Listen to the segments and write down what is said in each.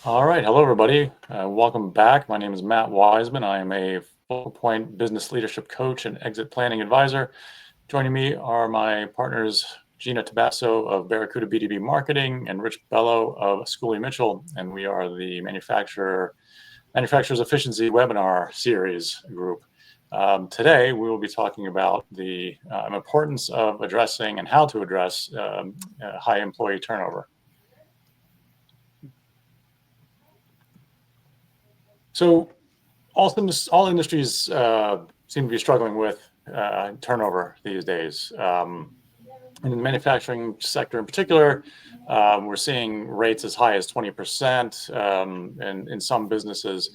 All right. Hello, everybody. Welcome back. My name is Matt Wiseman. I am a Focal Point business leadership coach and exit planning advisor. Joining me are my partners, Gina Tabasso of Barracuda B2B Marketing and Rich Bello of Schooley Mitchell. And we are the Manufacturers Efficiency Webinar Series group. Today, we will be talking about the importance of addressing and how to address high employee turnover. So all industries seem to be struggling with turnover these days. In the manufacturing sector in particular, we're seeing rates as high as 20% in some businesses.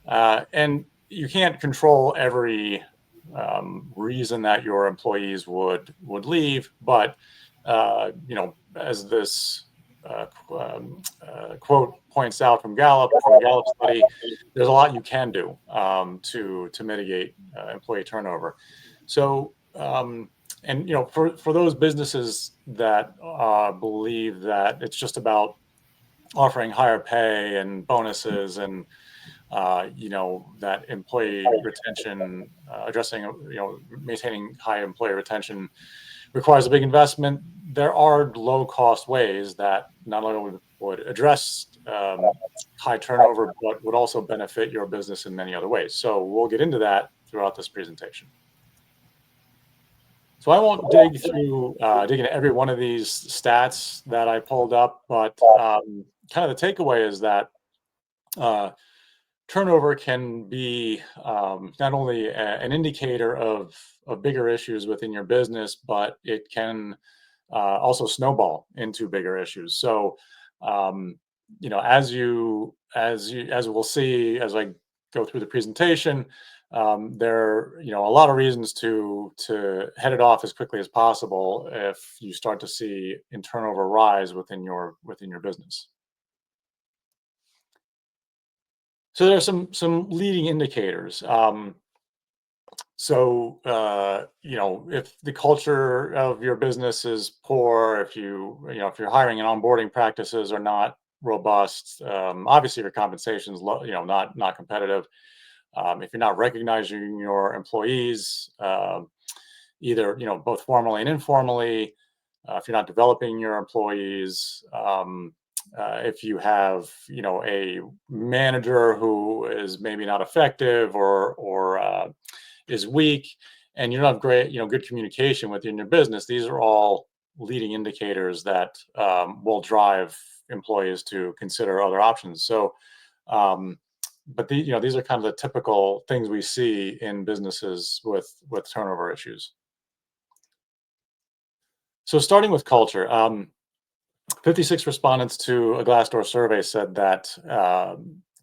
And you can't control every reason that your employees would leave, but as this quote points out from a Gallup study, there's a lot you can do to mitigate employee turnover. So, for those businesses that believe that it's just about offering higher pay and bonuses and that employee retention, addressing maintaining high employee retention requires a big investment. There are low cost ways that not only would address high turnover, but would also benefit your business in many other ways. So we'll get into that throughout this presentation. So I won't dig into every one of these stats that I pulled up, but kind of the takeaway is that turnover can be not only an indicator of bigger issues within your business, but it can also snowball into bigger issues. So, as we'll see as I go through the presentation, there are a lot of reasons to head it off as quickly as possible if you start to see in turnover rise within your business. So there are some leading indicators. If the culture of your business is poor, if you're hiring and onboarding practices are not robust, obviously your compensation is low, not competitive. If you're not recognizing your employees, either both formally and informally, if you're not developing your employees, if you have a manager who is maybe not effective or is weak, and you don't have good communication within your business, these are all leading indicators that will drive employees to consider other options. So but these are kind of the typical things we see in businesses with turnover issues. So starting with culture, 56 respondents to a Glassdoor survey said that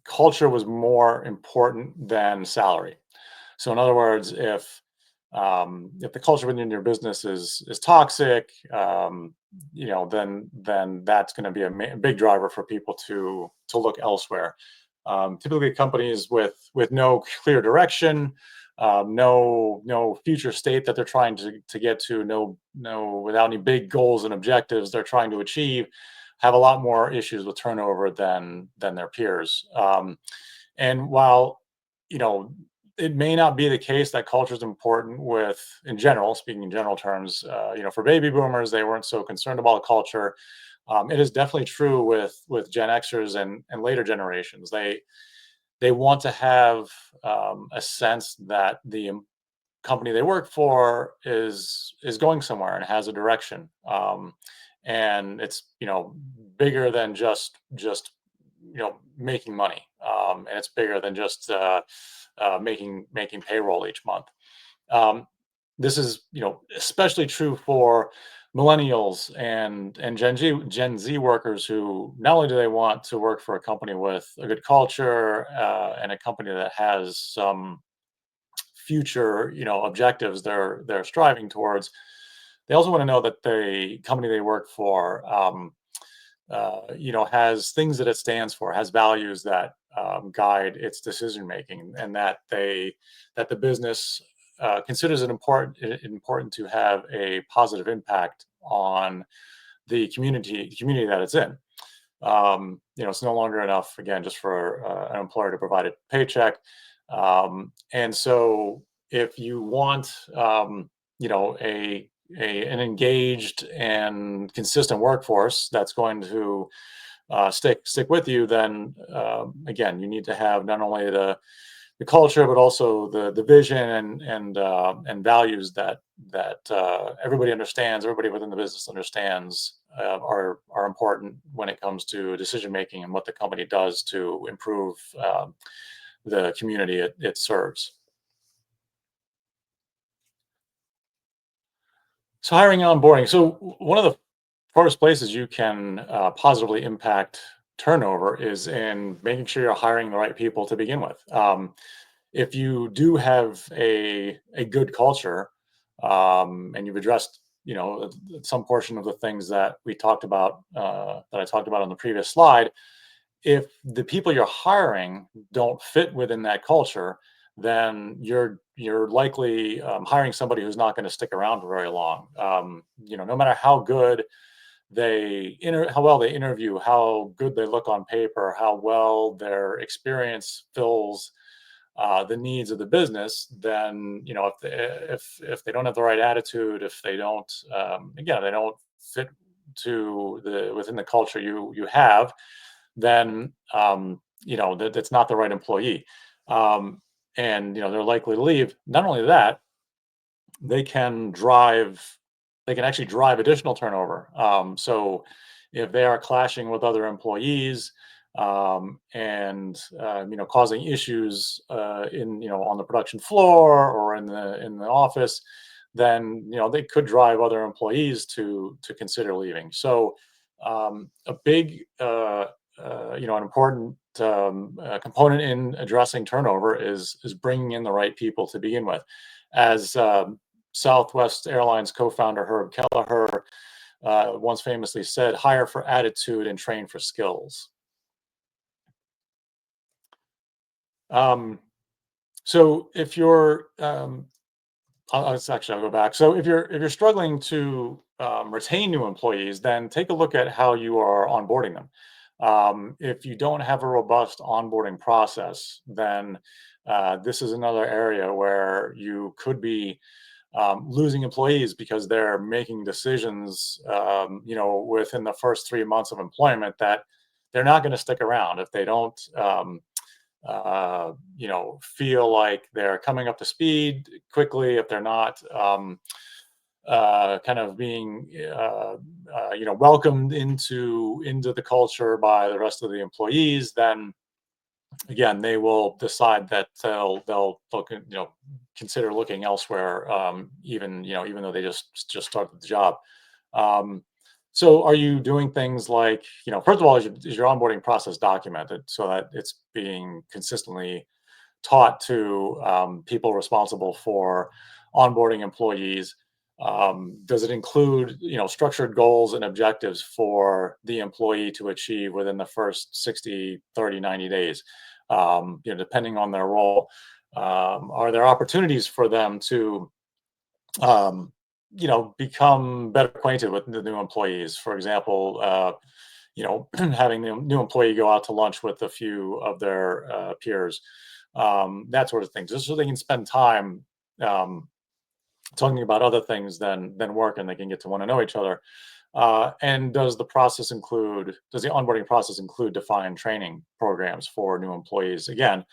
culture was more important than salary. So in other words, if the culture within your business is toxic, then that's going to be a big driver for people to look elsewhere. Typically, companies with no clear direction, no future state that they're trying to get to, no without any big goals and objectives they're trying to achieve, have a lot more issues with turnover than their peers. And while you know it may not be the case that culture is important in general, speaking in general terms, for baby boomers, they weren't so concerned about culture. It is definitely true with Gen Xers and later generations. They want to have a sense that the company they work for is going somewhere and has a direction, and it's bigger than just making money, and it's bigger than just making payroll each month. Um, this is especially true for millennials and Gen Z workers who not only do they want to work for a company with a good culture and a company that has some future objectives they're striving towards, they also want to know that the company they work for has things that it stands for, has values that guide its decision making, and that the business considers it important to have a positive impact on the community that it's in. It's no longer enough, again, just for an employer to provide a paycheck. And so, if you want, you know, an engaged and consistent workforce that's going to stick with you, then again, you need to have not only the culture, but also the vision and values that everybody understands, everybody within the business understands are important when it comes to decision making and what the company does to improve the community it serves. So hiring and onboarding. So one of the first places you can positively impact turnover is in making sure you're hiring the right people to begin with. If you do have a good culture, and you've addressed, some portion of the things that we talked about, that I talked about on the previous slide, if the people you're hiring don't fit within that culture, then you're likely hiring somebody who's not going to stick around for very long. No matter how good how well they interview, how good they look on paper, how well their experience fills the needs of the business, then if they don't have the right attitude, if they don't, again, they don't fit to the within the culture you have, then that it's not the right employee, and they're likely to leave. Not only that, they can drive they can actually drive additional turnover. So if they are clashing with other employees, and causing issues in on the production floor or in the office, then they could drive other employees to consider leaving. So a big an important component in addressing turnover is bringing in the right people to begin with. As Southwest Airlines co-founder Herb Kelleher once famously said, "Hire for attitude and train for skills." Um, so if you're, I'll go back. So if you're struggling to retain new employees, then take a look at how you are onboarding them. If you don't have a robust onboarding process, then this is another area where you could be losing employees because they're making decisions, within the first 3 months of employment that they're not going to stick around if they don't, feel like they're coming up to speed quickly, if they're not kind of being, welcomed into the culture by the rest of the employees, then again, they will decide that they'll look, consider looking elsewhere, even though they just started the job. Um, so, are you doing things like, first of all, is your onboarding process documented so that it's being consistently taught to people responsible for onboarding employees? Does it include, structured goals and objectives for the employee to achieve within the first 60, 30, 90 days? Depending on their role, are there opportunities for them to, um, become better acquainted with the new employees? For example, having the new employee go out to lunch with a few of their peers, that sort of thing, just so they can spend time um, talking about other things than work, and they can get to want to know each other. And does the onboarding process include defined training programs for new employees? Again,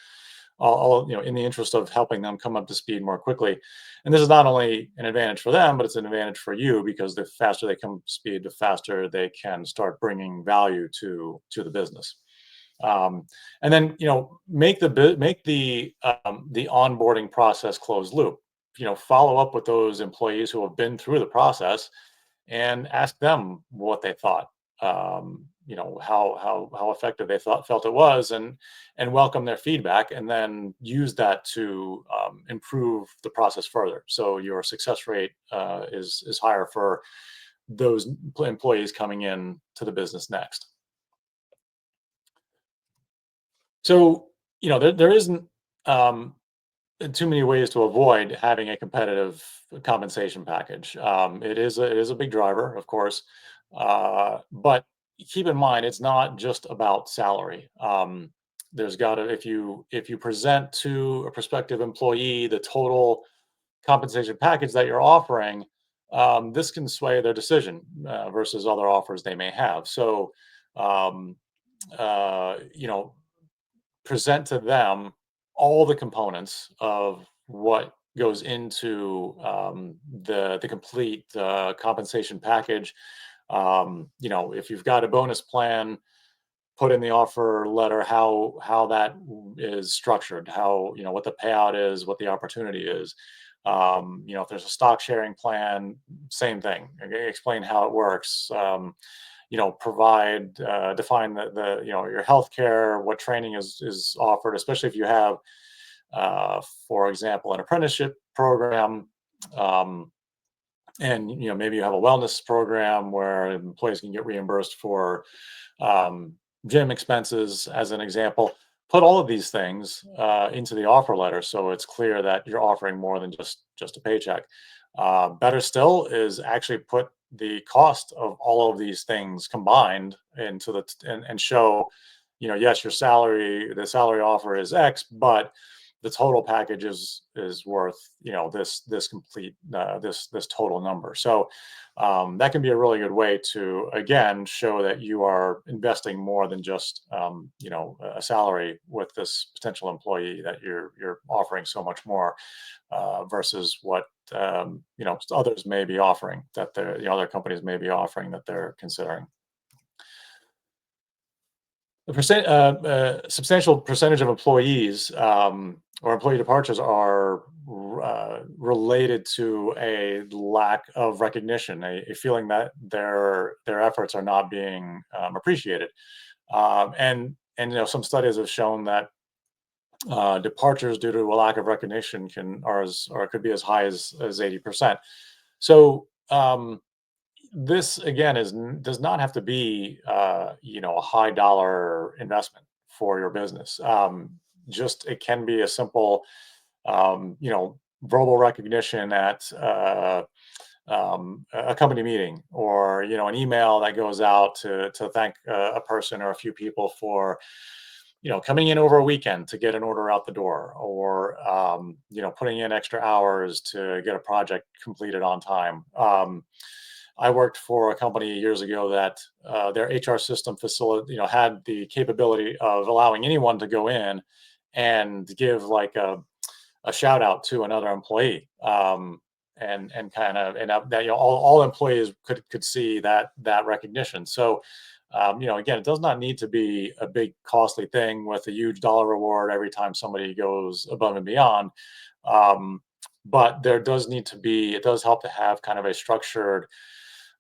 in the interest of helping them come up to speed more quickly. And this is not only an advantage for them, but it's an advantage for you, because the faster they come up to speed, the faster they can start bringing value to the business. And then make the onboarding process closed loop. Follow up with those employees who have been through the process and ask them what they thought. How effective they felt it was, and welcome their feedback, and then use that to improve the process further. So your success rate is higher for those employees coming in to the business next. So there isn't um, too many ways to avoid having a competitive compensation package. It is a big driver, of course, but keep in mind it's not just about salary. There's got to if you present to a prospective employee the total compensation package that you're offering, this can sway their decision versus other offers they may have. So, um, you know, present to them all the components of what goes into the complete compensation package. You know, if you've got a bonus plan, put in the offer letter how that is structured, how you know what the payout is, what the opportunity is. You know, if there's a stock sharing plan, same thing. Okay, explain how it works. You know, provide define the you know your health care, what training is offered, especially if you have, for example, an apprenticeship program. Um, and you know maybe you have a wellness program where employees can get reimbursed for um, gym expenses as an example. Put all of these things into the offer letter so it's clear that you're offering more than just a paycheck. Better still is actually put the cost of all of these things combined into and show, you know, yes, the salary offer is X, but the total package is worth, you know, this complete this total number. So that can be a really good way to again show that you are investing more than just you know a salary with this potential employee, that you're offering so much more versus what you know others may be offering, that the other companies may be offering that they're considering. Substantial percentage of employees or employee departures are related to a lack of recognition, a feeling that their efforts are not being appreciated. And you know some studies have shown that departures due to a lack of recognition can are as or could be as high as 80%. So this again does not have to be you know a high dollar investment for your business. Just it can be a simple you know verbal recognition at a company meeting, or you know an email that goes out to thank a person or a few people for you know coming in over a weekend to get an order out the door, or you know putting in extra hours to get a project completed on time. I worked for a company years ago that their HR system facility, you know, had the capability of allowing anyone to go in and give like a shout out to another employee, and kind of and that you know all employees could see that recognition. So you know again, it does not need to be a big costly thing with a huge dollar reward every time somebody goes above and beyond. Um, but there does need to be, it does help to have kind of a structured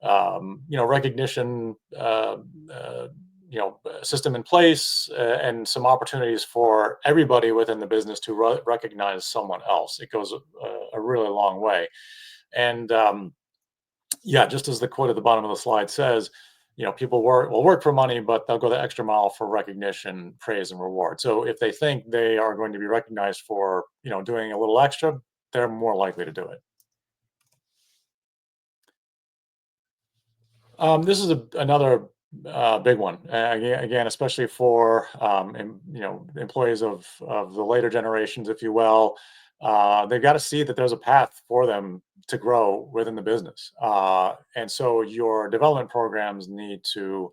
you know, recognition, you know, system in place, and some opportunities for everybody within the business to recognize someone else. It goes a really long way. And yeah, just as the quote at the bottom of the slide says, you know, people will work for money, but they'll go the extra mile for recognition, praise, and reward. So if they think they are going to be recognized for, you know, doing a little extra, they're more likely to do it. This is another big one. Again, especially for you know employees of the later generations, if you will. They've got to see that there's a path for them to grow within the business, and so your development programs need to,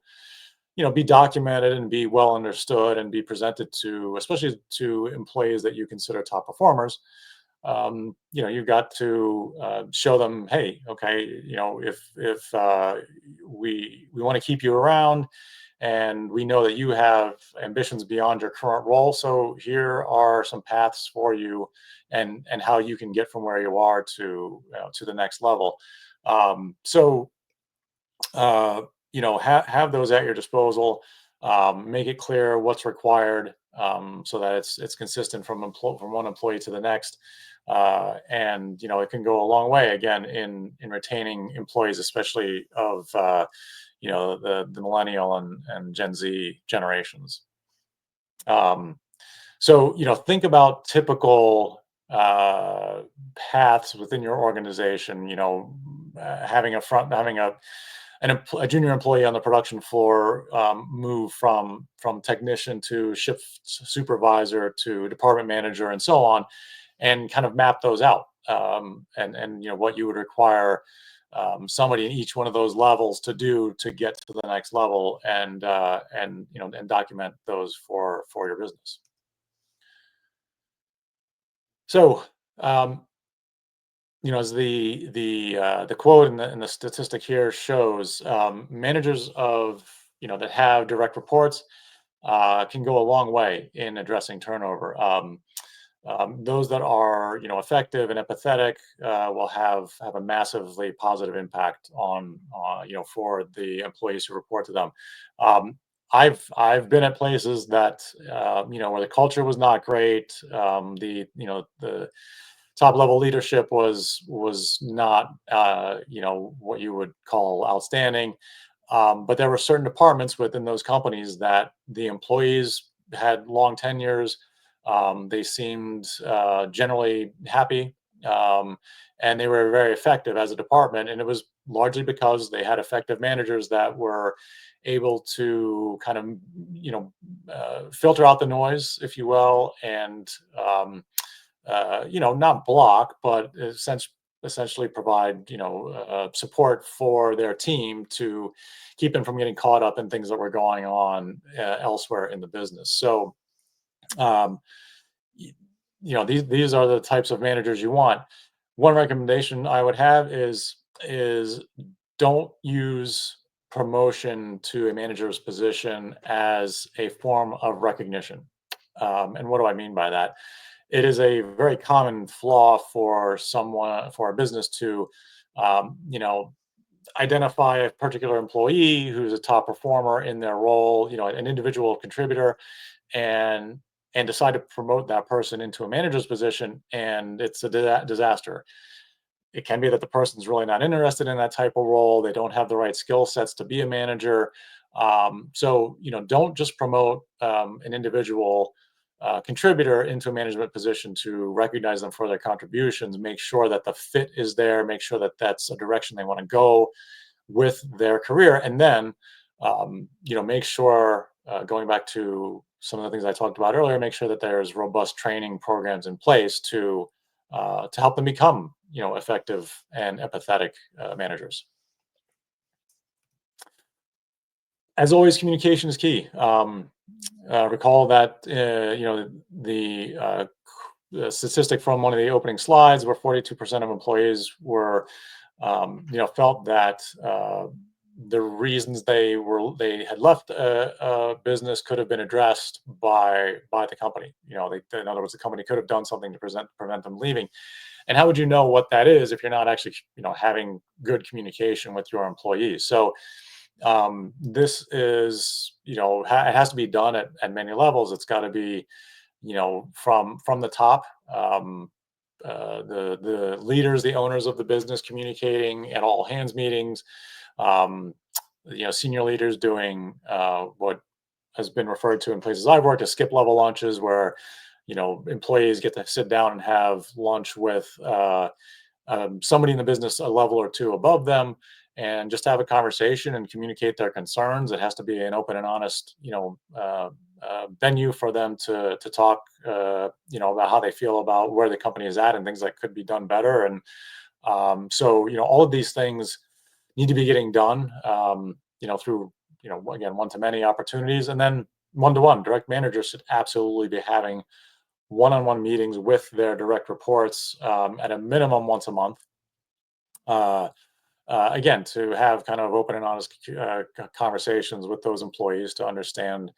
you know, be documented and be well understood and be presented to, especially to employees that you consider top performers. You know, you've got to show them, hey, okay, you know, if we want to keep you around, and we know that you have ambitions beyond your current role, so here are some paths for you, and how you can get from where you are to to the next level. So uh, you know, have those at your disposal. Make it clear what's required, so that it's consistent from from one employee to the next. And you know, it can go a long way again in retaining employees, especially of you know the millennial and Gen Z generations. Um, so you know, think about typical paths within your organization. You know, having a a junior employee on the production floor move from technician to shift supervisor to department manager and so on, and kind of map those out, and what you would require somebody in each one of those levels to do to get to the next level, and document those for your business. So, um, as the quote and the statistic here shows, managers that have direct reports can go a long way in addressing turnover. Those that are effective and empathetic will have a massively positive impact on for the employees who report to them. Um, I've been at places that where the culture was not great. The top level leadership was not what you would call outstanding. But there were certain departments within those companies that the employees had long tenures. They seemed generally happy, and they were very effective as a department. And it was largely because they had effective managers that were able to kind of filter out the noise, if you will, and not block, but essentially provide, support for their team to keep them from getting caught up in things that were going on elsewhere in the business. So, um, y- these are the types of managers you want. One recommendation I would have is don't use promotion to a manager's position as a form of recognition. And what do I mean by that? It is a very common flaw for a business to, um, you know, identify a particular employee who's a top performer in their role, an individual contributor, and decide to promote that person into a manager's position, and it's a disaster. It can be that the person's really not interested in that type of role. They don't have the right skill sets to be a manager. So, don't just promote an individual contributor into a management position to recognize them for their contributions. Make sure that the fit is there. Make sure that that's a direction they want to go with their career. And then, make sure, going back to some of the things I talked about earlier, make sure that there's robust training programs in place to help them become, effective and empathetic managers. As always, communication is key. Recall that the statistic from one of the opening slides, where 42% of employees felt that the reasons they had left a business could have been addressed by the company. In other words, the company could have done something to prevent them leaving. And how would you know what that is if you're not actually having good communication with your employees? So this is it has to be done at many levels. It's got to be from the top. The leaders, the owners of the business, communicating at all hands meetings. um, Senior leaders doing what has been referred to in places I've worked as skip level lunches, where employees get to sit down and have lunch with somebody in the business a level or two above them, and just have a conversation and communicate their concerns. It has to be an open and honest, venue for them to talk, about how they feel about where the company is at and things that could be done better. And so, all of these things need to be getting done, through, again, one to many opportunities, and then one to one. Direct managers should absolutely be having one-on-one meetings with their direct reports, at a minimum once a month. Uh, Again, to have kind of open and honest conversations with those employees to understand,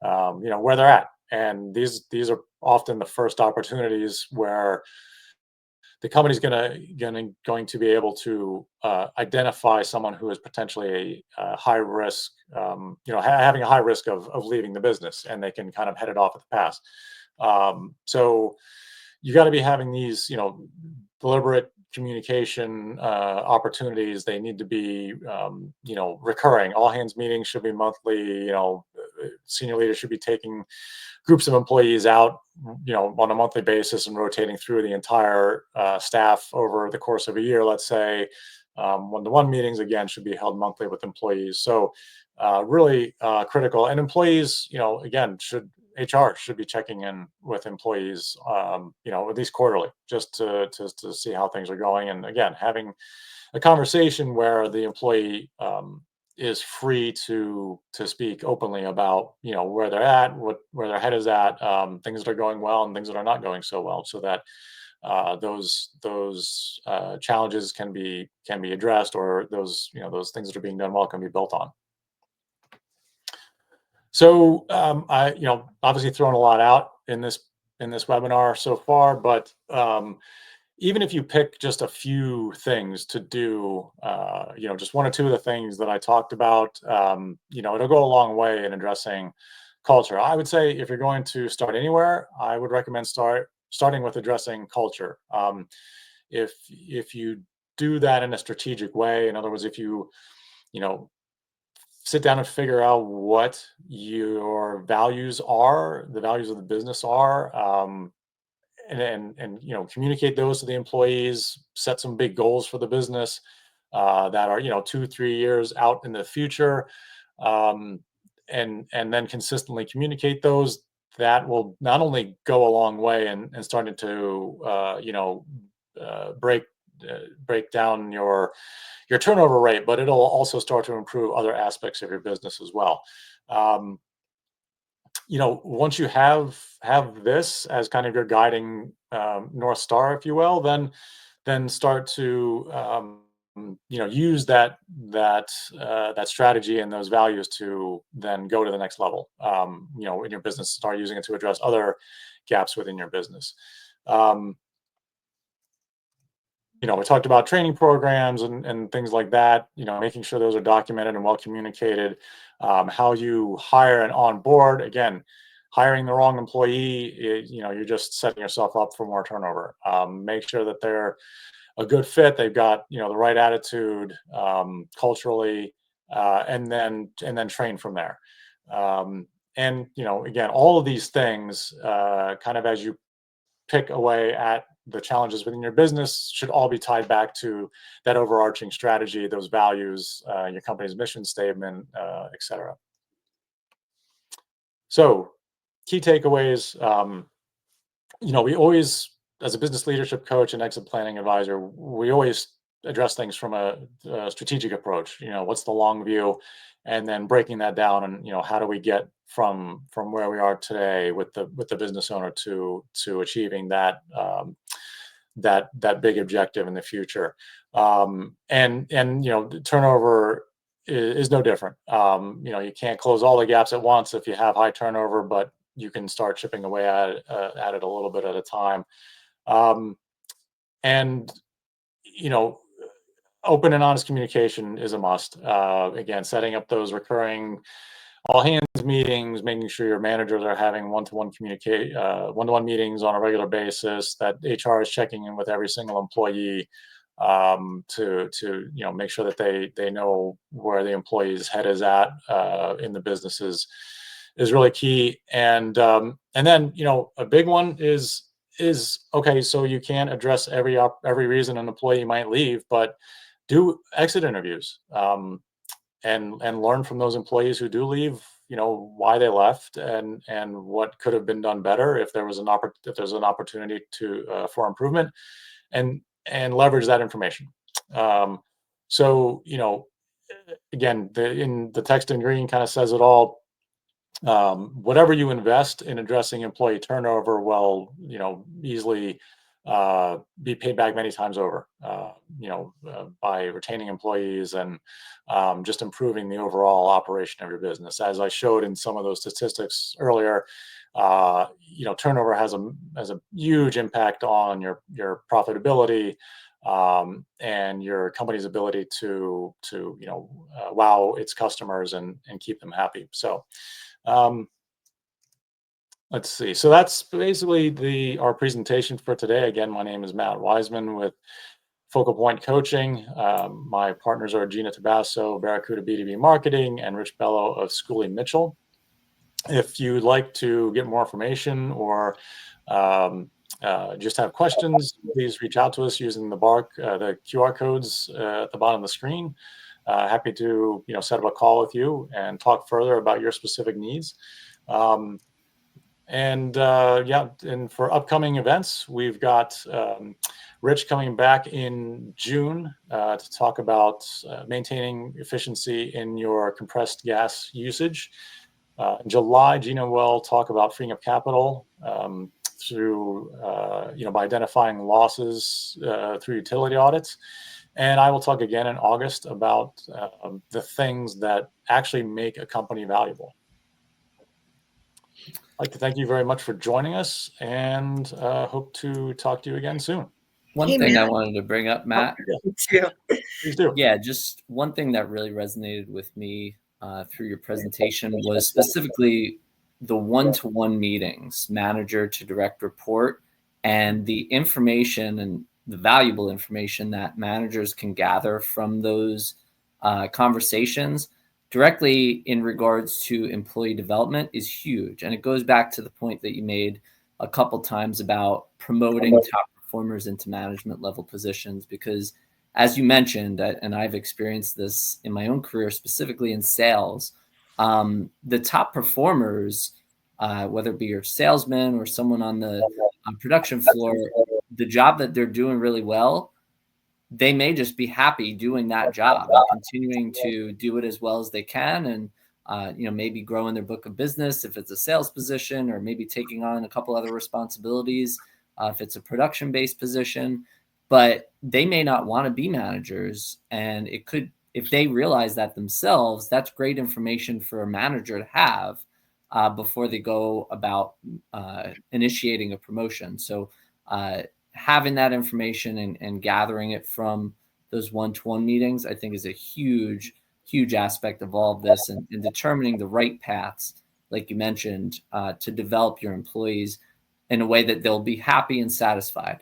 where they're at. And these are often the first opportunities where the company's going to be able to identify someone who is potentially a high risk, having a high risk of leaving the business, and they can kind of head it off at the pass. So you got to be having these, deliberate communication opportunities. They need to be, recurring. All hands meetings should be monthly. Senior leaders should be taking groups of employees out, on a monthly basis, and rotating through the entire staff over the course of a year, let's say. One-to-one meetings, again, should be held monthly with employees. So really critical. And employees, again, HR should be checking in with employees, at least quarterly, just to see how things are going. And again, having a conversation where the employee is free to speak openly about where they're at, where their head is at, things that are going well and things that are not going so well, so that those challenges can be addressed, or those things that are being done well can be built on. So I obviously thrown a lot out in this webinar so far, but even if you pick just a few things to do, just one or two of the things that I talked about, it'll go a long way in addressing culture. I would say if you're going to start anywhere, I would recommend starting with addressing culture. If you do that in a strategic way, in other words, if you know sit down and figure out what your values are, the values of the business are, and communicate those to the employees, set some big goals for the business that are 2-3 years out in the future, um, and then consistently communicate those. That will not only go a long way in starting to break break down your turnover rate, but it'll also start to improve other aspects of your business as well. Um, Once you have this as kind of your guiding north star, if you will, then start to use that strategy and those values to then go to the next level. In your business, start using it to address other gaps within your business. Um, we talked about training programs and things like that, making sure those are documented and well communicated. How you hire and onboard, again, hiring the wrong employee, you're just setting yourself up for more turnover. Make sure that they're a good fit. They've got, the right attitude, culturally, and then train from there. And, again, all of these things, kind of as you pick away at the challenges within your business, should all be tied back to that overarching strategy, those values, your company's mission statement, et cetera. So, key takeaways. We always, as a business leadership coach and exit planning advisor, we always address things from a strategic approach. What's the long view, and then breaking that down, and how do we get from where we are today with the business owner to achieving that big objective in the future. And the turnover is no different. You can't close all the gaps at once if you have high turnover, but you can start chipping away at it a little bit at a time. Um, and you know, Open and honest communication is a must. Again, setting up those recurring all hands meetings, making sure your managers are having one-to-one meetings on a regular basis, that HR is checking in with every single employee, to make sure that they know where the employee's head is at in the businesses is really key. And then a big one is okay. So you can't address every reason an employee might leave, but do exit interviews. And learn from those employees who do leave, why they left, and what could have been done better if there's an opportunity for improvement, and leverage that information. um, so again, in the text in green kind of says it all. Whatever you invest in addressing employee turnover will, easily be paid back many times over, by retaining employees and just improving the overall operation of your business. As I showed in some of those statistics earlier, turnover has a huge impact on your profitability, and your company's ability to wow its customers and keep them happy. So um, let's see. So that's basically our presentation for today. Again, my name is Matt Wiseman with Focal Point Coaching. My partners are Gina Tabasso, Barracuda B2B Marketing, and Rich Bello of Schooley Mitchell. If you'd like to get more information or just have questions, please reach out to us using the QR codes at the bottom of the screen. Happy to set up a call with you and talk further about your specific needs. And for upcoming events, we've got Rich coming back in June to talk about maintaining efficiency in your compressed gas usage. In July, Gina will talk about freeing up capital through by identifying losses through utility audits. And I will talk again in August about the things that actually make a company valuable. I'd like to thank you very much for joining us, and hope to talk to you again soon. One thing I wanted to bring up, Matt. Yeah. Please do. Yeah, just one thing that really resonated with me through your presentation was specifically the one-to-one meetings, manager to direct report, and the information and the valuable information that managers can gather from those conversations directly in regards to employee development is huge. And it goes back to the point that you made a couple times about promoting top performers into management level positions, because as you mentioned, and I've experienced this in my own career, specifically in sales, the top performers, whether it be your salesman or someone on the production floor, the job that they're doing really well, they may just be happy doing that job and continuing to do it as well as they can. And, maybe growing their book of business if it's a sales position, or maybe taking on a couple other responsibilities if it's a production-based position. But they may not want to be managers. And it could, if they realize that themselves, that's great information for a manager to have before they go about initiating a promotion. So having that information and gathering it from those one-to-one meetings, I think is a huge, huge aspect of all of this, and determining the right paths, like you mentioned, to develop your employees in a way that they'll be happy and satisfied.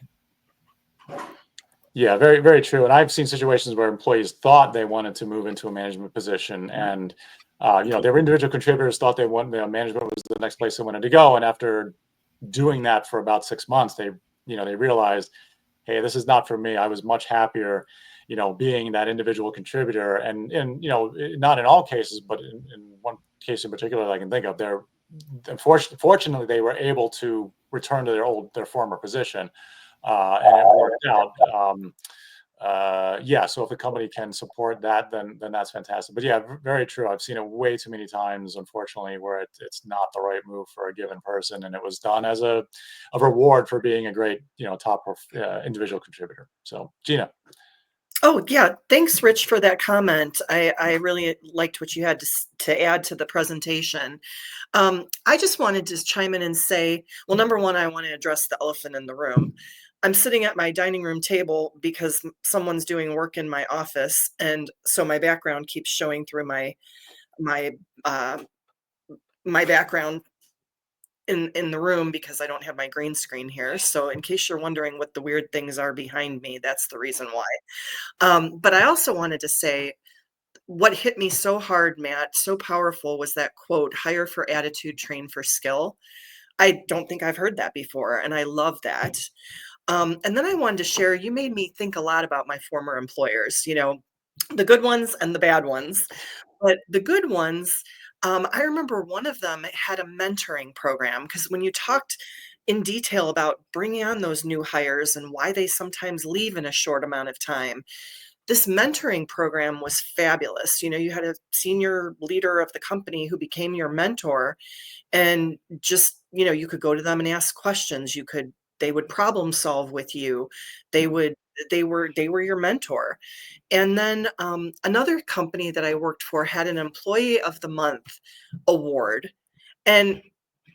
Yeah, very, very true. And I've seen situations where employees thought they wanted to move into a management position, and they were individual contributors, thought they wanted, management was the next place they wanted to go. And after doing that for about 6 months, they realized, hey, this is not for me. I was much happier, being that individual contributor. And not in all cases, but in one case in particular that I can think of, fortunately they were able to return to their former position. And it worked out. So if the company can support that, then that's fantastic. But yeah, very true. I've seen it way too many times, unfortunately, where it's not the right move for a given person, and it was done as a reward for being a great, top individual contributor. So, Gina. Oh, yeah. Thanks, Rich, for that comment. I really liked what you had to add to the presentation. I just wanted to chime in and say, well, number one, I want to address the elephant in the room. I'm sitting at my dining room table because someone's doing work in my office, and so my background keeps showing through my background in the room because I don't have my green screen here. So in case you're wondering what the weird things are behind me, that's the reason why. But I also wanted to say, what hit me so hard, Matt, so powerful, was that quote, hire for attitude, train for skill. I don't think I've heard that before, and I love that. And then I wanted to share, you made me think a lot about my former employers, the good ones and the bad ones. But the good ones, I remember one of them had a mentoring program, because when you talked in detail about bringing on those new hires and why they sometimes leave in a short amount of time, this mentoring program was fabulous. You had a senior leader of the company who became your mentor, and just, you could go to them and ask questions. They would problem solve with you. They were your mentor. And then another company that I worked for had an Employee of the Month award, and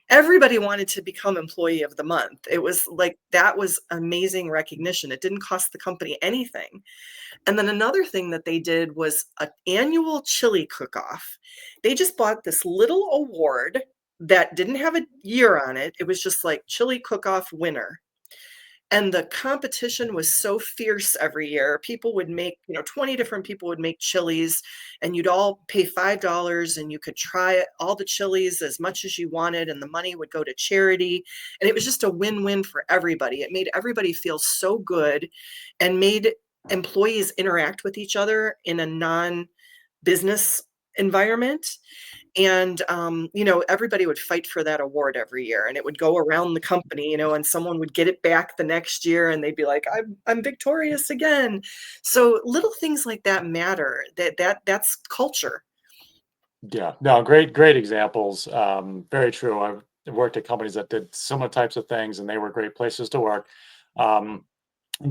everybody wanted to become Employee of the Month. It was like, that was amazing recognition. It didn't cost the company anything. And then another thing that they did was an annual chili cook-off. They just bought this little award that didn't have a year on it. It was just like chili cook-off winner. and the competition was so fierce every year. People would make, 20 different people would make chilies, and you'd all pay $5 and you could try all the chilies as much as you wanted, and the money would go to charity. And it was just a win-win for everybody. It made everybody feel so good and made employees interact with each other in a non-business environment. And everybody would fight for that award every year, and it would go around the company, and someone would get it back the next year, and they'd be like, I'm victorious again. So little things like that matter. That's culture. Yeah, no, great examples. Very true. I've worked at companies that did similar types of things, and they were great places to work. And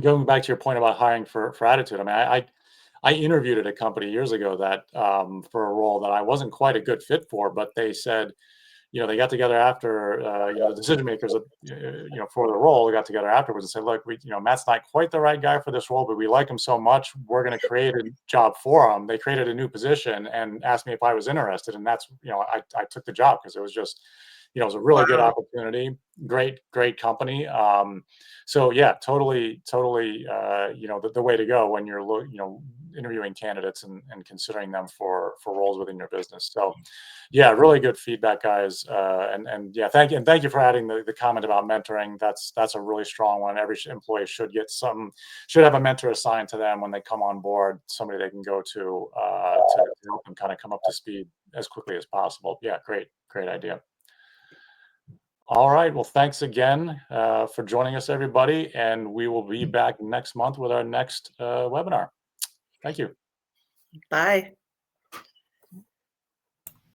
going back to your point about hiring for attitude, I mean, I interviewed at a company years ago that for a role that I wasn't quite a good fit for, but they said, they got together after, the decision makers, for the role, got together afterwards and said, look, Matt's not quite the right guy for this role, but we like him so much, we're going to create a job for him. They created a new position and asked me if I was interested. And that's, I took the job because it was just, it was a really good Wow. opportunity. Great company. So yeah, totally, the way to go when you're, interviewing candidates and considering them for roles within your business. So yeah, really good feedback, guys. And yeah, thank you for adding the comment about mentoring. That's a really strong one. Every employee should have a mentor assigned to them when they come on board, somebody they can go to help them kind of come up to speed as quickly as possible. Yeah, great idea. All right. Well, thanks again for joining us, everybody. And we will be back next month with our next webinar. Thank you. Bye.